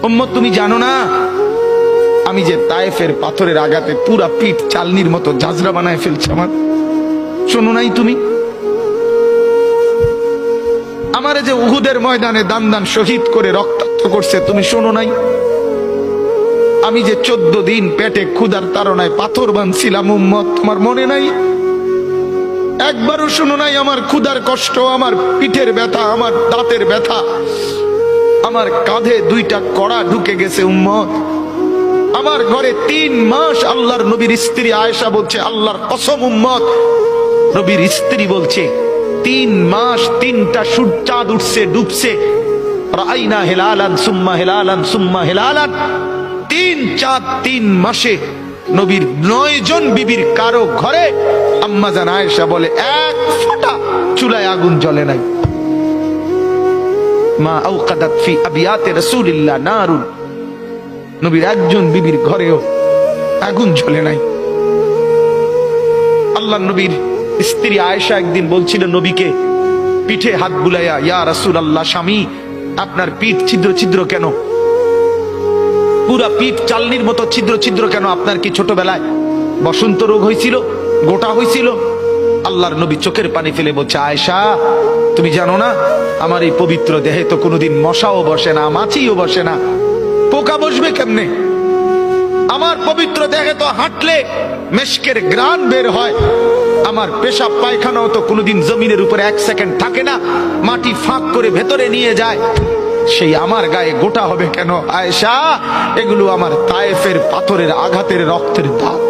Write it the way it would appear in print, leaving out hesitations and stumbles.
উম্মত তুমি জানো না আমি যে তায়েফের পাথরের আঘাতে পুরা পিঠ চালনির মতো ঝাঁঝরা বানায় ফেলছে আমার? শোনো নাই তুমি? আমারে যে উহুদের ময়দানে দান দান শহীদ করে রক্তাক্ত করছে, তুমি শোনো নাই? আমি যে 14 দিন পেটে ক্ষুধার তাড়নায় পাথর বাঁধছিলাম, উম্মত তোমার মনে নাই? একবারও শোনো নাই আমার ক্ষুধার কষ্ট, আমার পিঠের ব্যথা, আমার দাঁতের ব্যথা, আমার কাঁধে 2টা কড়া ঢুকে গেছে? উম্মত, আমার ঘরে 3 মাস আল্লাহর নবীর স্ত্রী আয়েশা বলছে, আল্লাহর কসম উম্মত, নবীর স্ত্রী বলছে 3 মাস 3টা চাঁদ উঠছে ডুবছে, রাইনা হেলালান সুম্মা হেলালান সুম্মা হেলালান, 3 চাঁদ 3 মাসে নবীর 9 জন বিবির কারো ঘরে আম্মা জান আয়েশা বলে 1 ফোঁটা চুলায় আগুন জ্বলে নাই। মা আওকাদাত ফি আবিয়াতে রাসূলিল্লাহ নারুন, নবীর একজন বিবির ঘরেও আগুন জ্বলে নাই। আল্লাহ নবীর স্ত্রী আয়েশা একদিন বলছিল নবীকে পিঠে হাত বুলাইয়া, ইয়া রাসূলুল্লাহ, স্বামী আপনার পিঠ ছিদ্র ছিদ্র কেন? পুরা পিঠ চালনির মতো ছিদ্র ছিদ্র কেন? আপনার কি ছোটবেলায় বসন্ত রোগ হয়েছিল, গোটা হয়েছিল? আল্লাহর নবী চোখের পানি ফেলে বলছে, আয়েশা তুমি জানো না আমার এই পবিত্র দেহে তো কোনোদিন মশাও বসে না, মাছিও বসে না, পোকা বসবে কেমনে? আমার পবিত্র দেহে তো হাঁটলে মেশকের গ্রান বের হয়, আমার পেশাব পায়খানাও তো কোনোদিন জমিনের উপরে 1 সেকেন্ড থাকে না, মাটি ফাঁক করে ভেতরে নিয়ে যায়, সেই আমার গায়ে গোটা হবে কেন? আয়েশা, এগুলো আমার তায়েফের পাথরের আঘাতের রক্তের দাগ।